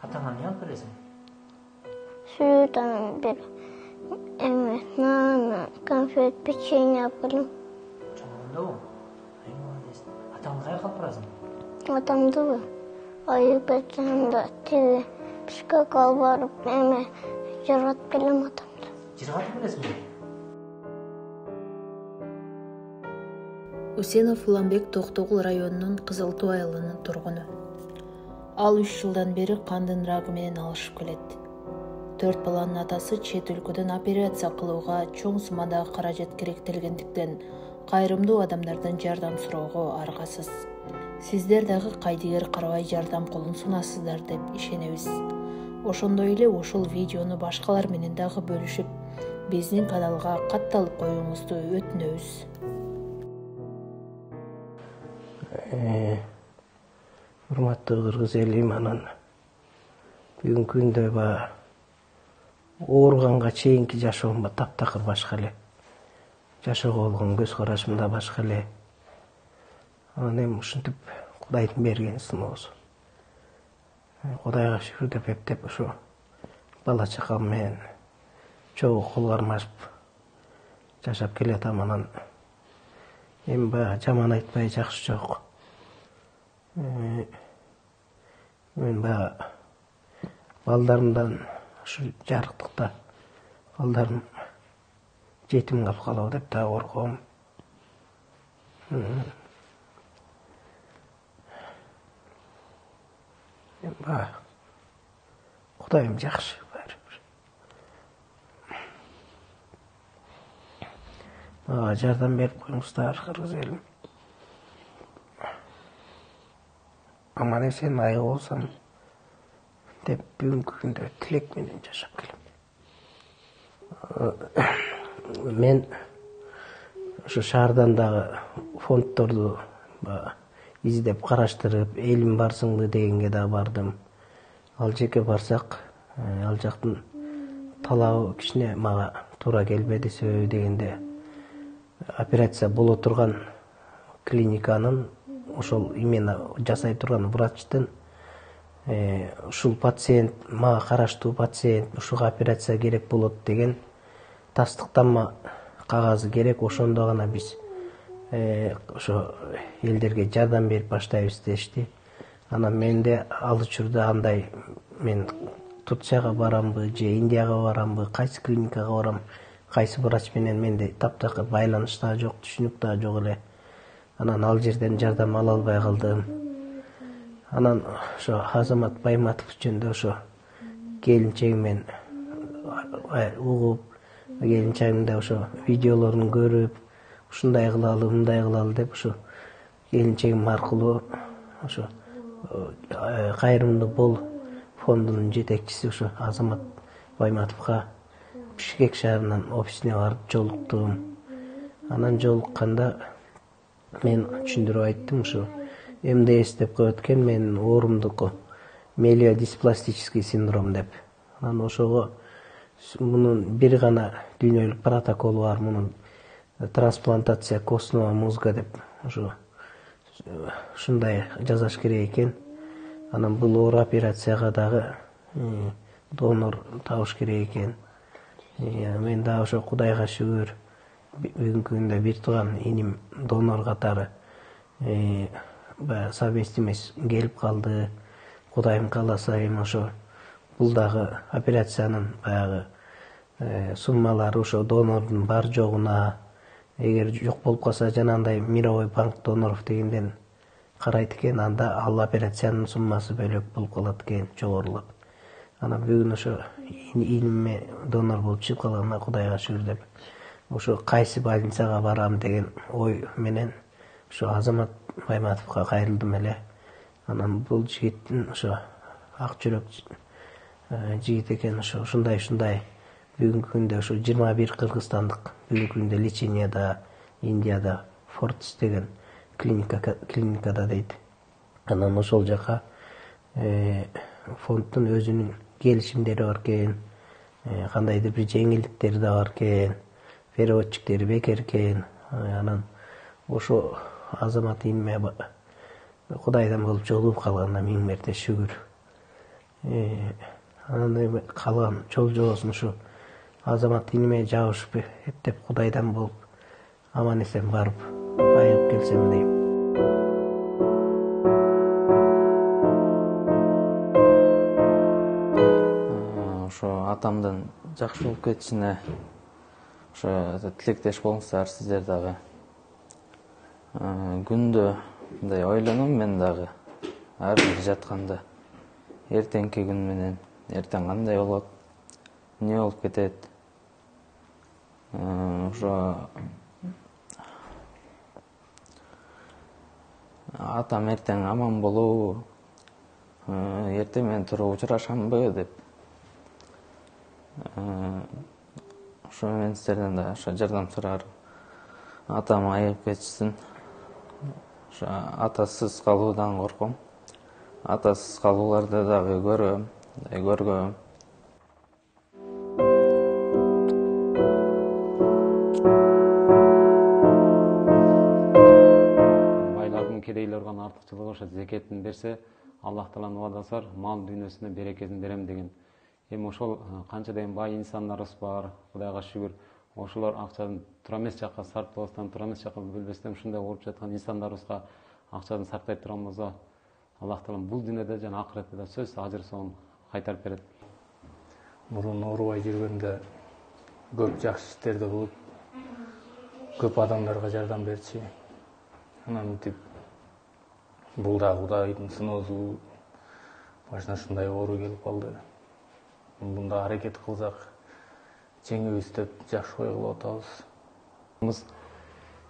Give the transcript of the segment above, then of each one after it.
Атаңа не алып бересің? Sütden bir nana, konfet, pеченье alırım. Çoğunda bu. Ay молодец. Атаңа қай қалып барасың? Adamdı bu. Ayıp etsen de tili pişkak al varıp жырғат келем атамды. Жырғатып бересің бе? Үсенов Уламбек Тоқтоғұл районунун Кызыл Туу айылынын тургуну. Ал 3 жылдан бери кандын рагы менен алышып келет. 4 баланын атасы чет өлкөдөн операция кылууга чоң суммадагы каражат керектелгендиктен кайрымдуу адамдардан жардам суроого аргасыз. Сиздер дагы кайдыгер карабай жардам колун сунасыздар деп ишенебиз. Ошондой эле ушул видеону башкалар менен дагы бөлүшүп, биздин каналга катталып коюңузду өтүнөбүз. Урматтуу кыргыз эли, анан бүгүнкү күндө ооруганга чейинки жашоом таптакыр башка эле. Жашоого болгон көз карашым да башка эле. Анан эми ушинтип Кудайдын берген сыноосу. Кудайга шүкүр деп эптеп ушу бала чакам менен чогуу кол кармашып жашап келатам. Анан эми баягы жаман айтпай жакшы жок. Мен баягы балдарымдан ушу жарыктыкта балдарым жетим калып калабы деп да корком. Кудайым жакшы баары. Мага жардам берип коюңуздар, кыргыз элим. Аман эсен айык болсам деп бүгүнкү күндө тилек менен жашап келем. Мен ушу шаардан дагы фонддорду издеп караштырып, элим барсыңбы дегенге да бардым. Ал жеке барсак, ал жактын талабы кичине мага туура келбеди. Себеби дегенде операция боло турган клиниканын ошол именно жасай турган врачтын ушул пациент, мага караштуу пациент, ушуга операция керек болот деген тастыктанма кагазы керек. Ошондо гана биз ошо элдерге жардам берип баштайбыз дешти. Анан мен да ал учурда андай, мен Турцияга барамбы же Индияга барамбы, кайсы клиникага барам, кайсы врач менен менде таптакыр байланыш да жок, түшүнүк да жок эле. Анан ал жерден жардам ала албай калдым. Анан ошо Азамат Байматов жөнүндө ошо келинчегимен угуп, келинчегим да ошо видеолорун көрүп, ушундай кылалы, мындай кылалы деп ошо келинчегим аркылуу ошо кайрымдуу бол фондунун жетекчиси ошо Азамат Байматовго Бишкек шаарынын офисине барып жолуктум. Анан жолукканда мен түшүндүрүп айттым, ушу МДС деп коет экен, менин оорумдуку мелиодиспластический синдром деп. Анан ошого мунун бир гана дүйнөлүк протоколу бар, мунун трансплантация костного мозга деп ушундай жасаш керек экен. Анан бул оор операцияга дагы донор табыш керек экен. Мен да ошо Кудайга шүгүр бүгүнкү күндө бир тууган иним донор катары совместимес келип калды. Кудайым кааласа эми ошо бул дагы операциянын баягы суммалары ошо донордун бар жогуна, эгер жок болуп калса жанагындай Мировой банк доноров дегенден карайт экен, анда ал операциянын суммасы бөлөк болуп калат экен, жогорулап. Анан бүгүн ошо инимме донор болуп чыгып калганына Кудайга шүгүр деп ошо кайсы больницага барам деген ой менен ошо Азамат Байматовго кайрылдым эле. Анан бул жигиттин ошо ак жүрөк жигит экен, ушундай бүгүнкү күндө ошо 21 кыргызстандык бүгүнкү күндө леченияда Индияда Фортис деген клиникада дейт. Анан ошол жака фонддун өзүнүн келишимдери бар экен, кандайдыр бир жеңилдиктери да бар экен, переводчиктери бекер экен. Анан ошо Азамат иниме Кудайдан болуп жолугуп калганына миң мерте шүгүр. Анан эми калган жол-жобосун ушу Азамат иниме жабышып эптеп Кудайдан болуп аман эсен барып айыгып келсем дейм. Ошо атамдын жакшы болуп кетишине ошо тилектеш болуңуздар сиздер дагы. Күндө мындай ойлоном мен дагы ар бир жатканда. Эртеңки күн менен эртең кандай болот, эмне болуп кетет. Ошо атам эртең аман болобу, эртең менен туруп учурашамбы деп. Ошо мен сиздерден да ошо жардам сурар. Атам айыгып кетишсин. Ошо атасыз калуудан корком. Атасыз калууларды дагы көргөм. Байлардын кедейлерге артыкчылыгы ошо зекетин берсе, Аллах Тааланын убадасы бар, мал дүйнөсүнө берекесин берем деген. Эми ошол канча деген бай инсандарыбыз бар, Кудайга шүгүр. Ошолор акчаны туура эмес жакка сарптабастан, туура эмес жакка бөлбөстөн ушундай ооруп жаткан инсандарыбызга акчаны сарптай турган болсо, Аллах Таалам бул дүйнөдө жана акыретте да сөзсүз ажыр соон кайтарып берет. Мурун оорубай жүргөндө көп жакшы иштерди кылып, көп адамдарга жардам берчи. Анан мынтип бул да Кудайдын сыноосу, башына ушундай оору келип калды. Мында аракет кылсак жеңебиз деп жакшы ой кылып атабыз.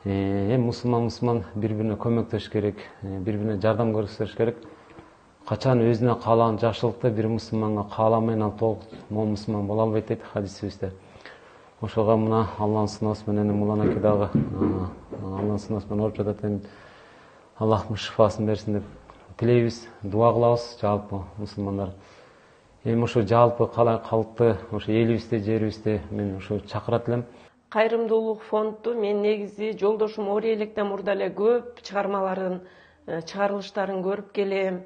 Мусулман бири-бирине көмөктөш керек, бири-бирине жардам көрсөтүш керек. Качан өзүнө каалаган жакшылыкты бир мусулманга кааламайын, ал толук мусулман боло албайт дейт хадисибизде. Ошого мына Аллахтын сыноосу менен муланаке дагы Аллахтын сыноосу менен ооруп жатат экен. Аллах шифасын берсин деп тилейбиз, дуа кылабыз жалпы мусулмандар. Эми ошо жалпы калкты, ошо элибизде, жерибизде мен ошо чакырат элем. Кайрымдуулук фонду мен негизи жолдошум Ори электен мурда эле көп чыгармаларын, чыгарылыштарын көрүп келем.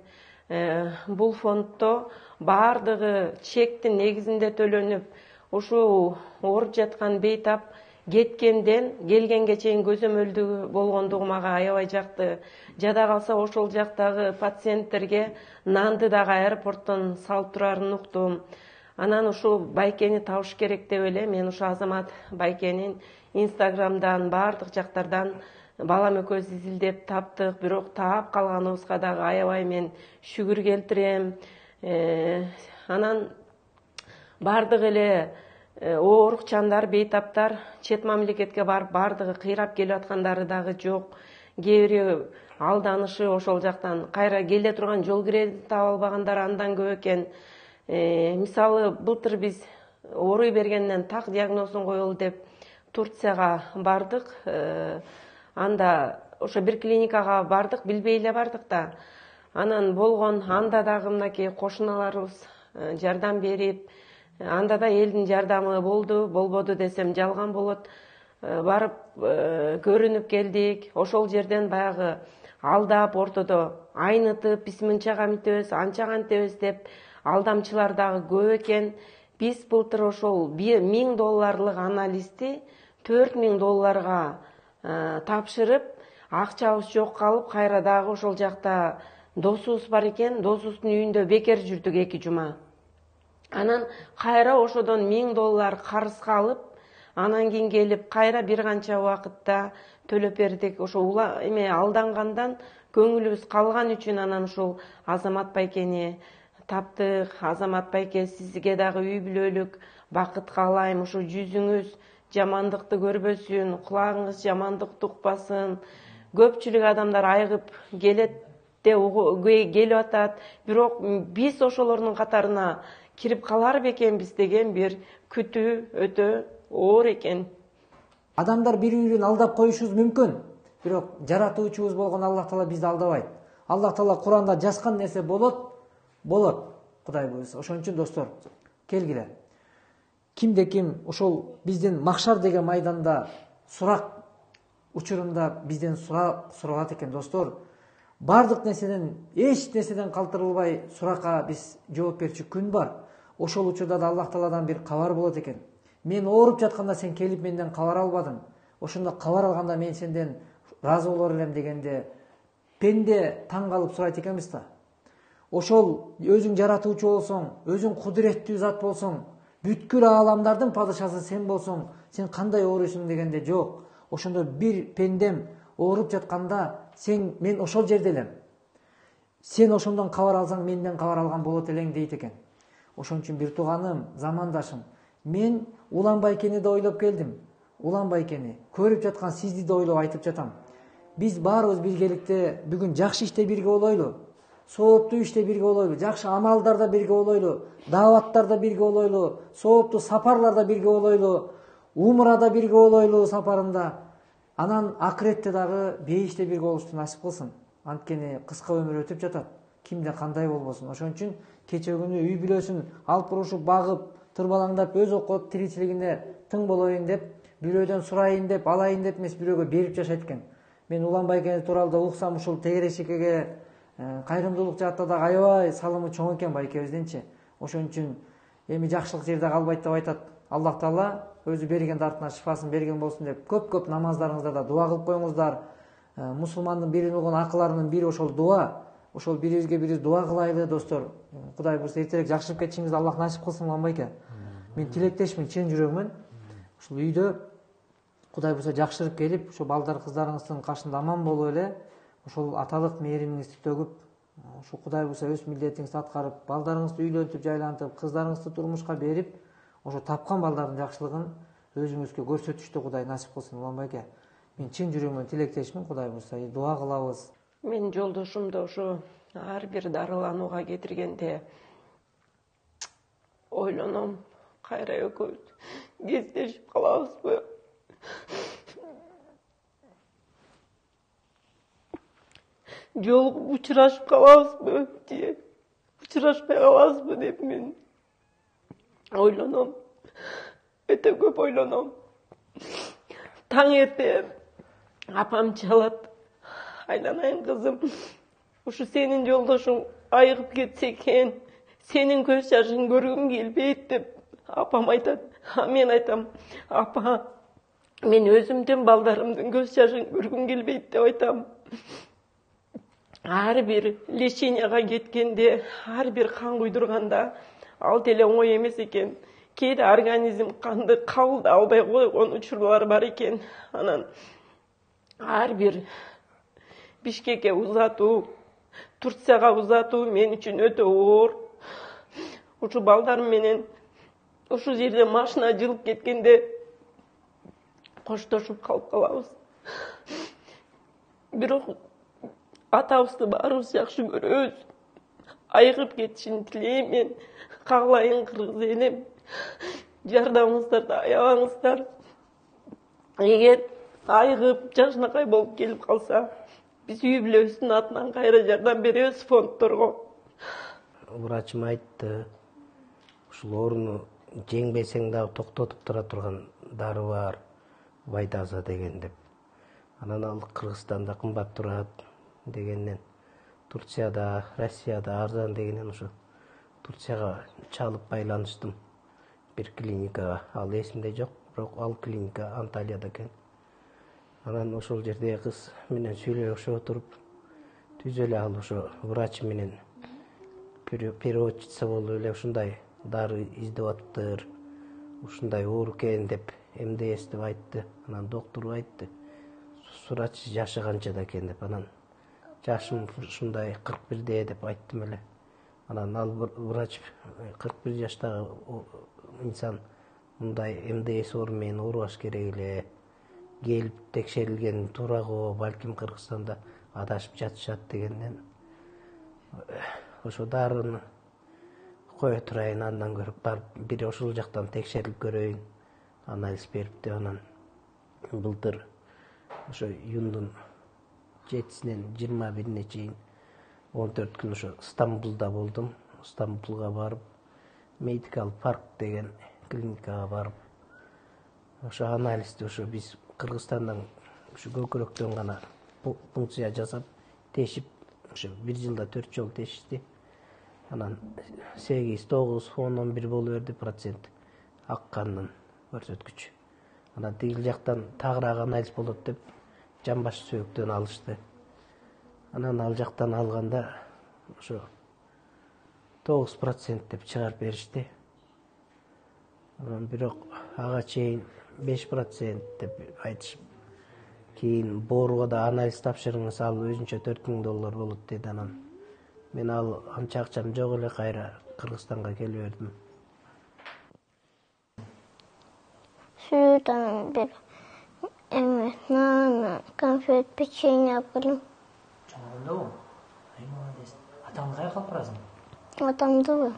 Бул фонддо баардыгы чектин негизинде төлөнүп, ушул ооруп жаткан бейтап кеткенден келгенге чейин көзөмөлдүү болгондугу мага аябай жакты. Жада калса ошол жактагы пациенттерге нанды дагы аэропорттон салып турарын уктум. Анан ушул байкени табыш керек деп эле мен ушу Азамат байкенин Инстаграмдан баардык жактардан балам экөөбүз изилдеп таптык, бирок таап калганыбызга дагы аябай мен шүгүр келтирем. Анан баардык эле оорукчандар, бейтаптар чет мамлекетке барып баардыгы кыйрап келип аткандары дагы жок. Кээ бири алданышы ошол жактан кайра келе турган жол киредин таап албагандар андан көп экен. Мисалы былтыр биз ооруй бергенден так диагнозун коелу деп Турцияга бардык. Анда ошо бир клиникага бардык, билбей эле бардык да. Анан болгон анда дагы мынакей кошуналарыбыз жардам берип, анда да элдин жардамы болбоду десем жалган болот. Барып көрүнүп келдик. Ошол жерден баягы алдап ортодо айнытып, биз мынчага мынтебиз, анчага антебиз деп алдамчылар дагы көп экен. Биз былтыр ошол $1000 анализди $4000 тапшырып, акчабыз жок калып, кайра дагы ошол жакта досубуз бар экен, досубуздун үйүндө бекер жүрдүк 2 жума. Анан кайра ошодон $1000 карызга алып, анан кийин келип кайра бир канча убакытта төлөп бердик. Ошо эме алдангандан көңүлүбүз калган үчүн анан ушул Азамат байкени таптык. Азамат байке, сизге дагы үй бүлөлүк бакыт каалайм. Ушу жүзүңүз жамандыкты көрбөсүн, кулагыңыз жамандыкты укпасын. Көпчүлүк адамдар айыгып келет келип атат, бирок биз ошолордун катарына кирип калар бекенбиз деген бир күтүү өтө оор экен. Адамдар бири-бирин алдап коюшубуз мүмкүн, бирок жаратуучубуз болгон Аллах Таала бизди алдабайт. Аллах Таала Куранда жазган нерсе болот, Кудай буйрса. Ошон үчүн достор, келгиле. Кимде ким ошол биздин махшар деген майданда сурак учурунда бизден суралат экен достор. Бардык нерседен, эч нерседен калтырылбай суракка биз жооп берчү күн бар. Ошол учурда да Аллах Тааладан бир кабар болот экен. Мен ооруп жатканда сен келип менден кабар албадың. Ошондо кабар алганда мен сенден разы болор элем дегенде пенде таң калып сурайт экенбиз да. Ошол өзүң жаратуучу болсоң, өзүң кудуреттүү зат болсоң, бүткүл ааламдардын падышасы сен болсоң, сен кандай ооруйсуң дегенде жок. Ошондо бир пендем ооруп жатканда мен ошол жерде элем. Сен ошондон кабар алсаң, менден кабар алган болот элең дейт экен. Ошон үчүн бир тууганым, замандашым, мен Улан Байкени да ойлоп келдим. Улан Байкени, көрүп жаткан сизди да ойлоп айтып жатам. Биз баарыбыз биргеликте бүгүн жакшы иште бирге болойлу, сооптуу иште бирге болойлу, жакшы амалдарда бирге болойлу, дааваттарда бирге болойлу, сооптуу сапарларда бирге болойлу, умрада бирге болойлу сапарында. Анан акыретте дагы бейиште бирге болушту насип кылсын. Анткени кыска өмүр өтүп жатат. Кимде кандай болбосун. Ошон үчүн кече күнү үй бүлөсүн алып урушуп, багып, тырбалаңдап, өз окуп тиричилигинде тың болоюн деп, бирөөдөн сурайын деп, алайын деп эмес, бирөөгө берип жашайт экен. Мен Улан Байкени тууралуу уксам, ушул тегерешикеге кайрымдуулук жаатта да аябай салымы чоң экен байкебиздинчи. Ошон үчүн эми жакшылык жерде калбайт деп айтат. Аллах Таала өзү берген дартына шифасын берген болсун деп көп намаздарыңызда да дуа кылып коюңуздар. Мусулмандын бир болгон акыларынын бири ошол дуа. Ошол бирибизге бирибиз дуа кылайлы достор. Кудай буйрса эртерээк жакшырып кетишиңизди Аллах насип кылсын Улан Байке. Мен тилектешмин чын жүрөгүмөн. Ушул үйдө Кудай буйрса жакшырып келип, ошо балдар кыздарыңыздын кашында аман болуп эле, ошол аталык мээримиңизди төгүп, ошо Кудай буйрса өз милдетиңизди аткарып, балдарыңызды үйлөнтүп, жайлантып, кыздарыңызды турмушка берип, ошо тапкан балдардын жакшылыгын өзүңүзгө көрсөтүштү Кудай насип кылсын Улан Байке. Мен чын жүрөгүмөн тилектешмин, Кудай буйрса дуа кылабыз. Мен жолдошумду ошо ар бир дарыланууга кетиргенде ойлоном, кайра экөөбүз кездешип калабызбы? Жолугуп учурашып калабызбы же учурашпай калабызбы деп мен ойлоном. Өтө көп ойлоном. Таң эрте апам чалат. Айланайын кызым, ушу сенин жолдошуң айыгып кетсе экен, сенин көз жашын көргүм келбейт деп апам айтат. Мен айтам, апа, мен өзүмдүн балдарымдын көз жашын көргүм келбейт деп айтам. Ар бир леченияга кеткенде, ар бир кан куйдурганда ал деле оңой эмес экен. Кээде организм канды кабылдай албай койгон учурлар бар экен. Анан ар бир Бишкекке узатуу, Турцияга узатуу мен үчүн өтө оор. Ушу балдарым менен ушу жерде машина жылып кеткенде коштошуп калып калабыз. Бирок атабызды баарыбыз жакшы көрөбүз. Айыгып кетишин тилейм мен. Каглайын кыргыз элем. Жардамыңыздарды аябаңыздар. Эгер айыгып жакшынакай болуп келип калса, биз үй бүлөбүздүн атынан кайра жардам беребиз фондторго. Врачым айтты, ушул ооруну жеңбесең дагы токтотуп тура турган дары бар, Вайтаза деген деп. Анан ал Кыргызстанда кымбат турат дегенден, Турцияда, Россияда арзан дегенен ошо Турцияга чалып байланыштым. Бир клиникага, ал эсимде жок, бирок ал клиника Анталияда экен. Анан ошол жерде кыз менен сүйлөшүп отуруп, түз эле ал ошо врач менен переводчица болуп эле ушундай дары издеп атыптыр, ушундай оор экен деп МДС деп айтты. Анан доктор айтты, врач жашы канчада экен деп. Анан жашым ушундай 41 деп айттым эле. Анан ал врач 41 жаштагы инсан мындай МДС оор менен оорубаш керек эле. Келип текшерилген турагы, балким Кыргызстанда адашып жатышат дегенден ошо дарыны кое турайын, андан көрүп барып бир ошол жактан текшерилип көрөйүн, анализ берип деп. Анан былтыр ошо июндун 7-синен 21-ине чейин 14 күн ошо Стамбулда болдум. Стамбулга барып, Medical Park деген клиникага барып, ошо анализди ошо биз Кыргызстандан ушу көкүрөктөн гана пункция жасап, тешип Ошо 1 жылда 4 жолу тешти. Анан 8-9-10-11 боло берди процент аккандын көрсөткүчү. Анан тигил жактан тагыраак анализ болот деп жан баш сөөктөн алышты. Анан ал жактан алганда ошо 9% деп чыгарып беришти. Анан бирок ага чейин 5% деп айтышып, кийин бооруга да анализ тапшырыңыз, ал өзүнчө $4000 болот деди. Анан мен ал анча акчам жок эле, кайра Кыргызстанга келип бердим. Süt anam bir nana, konfet, pеченье aldım. Çoğunda bu. Ay молодец. Atamı kaya kalp barasın? Atamdı bu.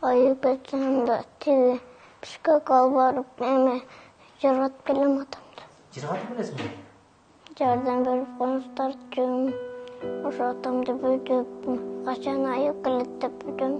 Ayıp etsem de tili pişkak al barıp жыргатып келем атамды. Жыргатып келесиң mi? Жардам берип конустар чөм. Ошо атамды бүйтүп, качан айып келет деп бүтөм.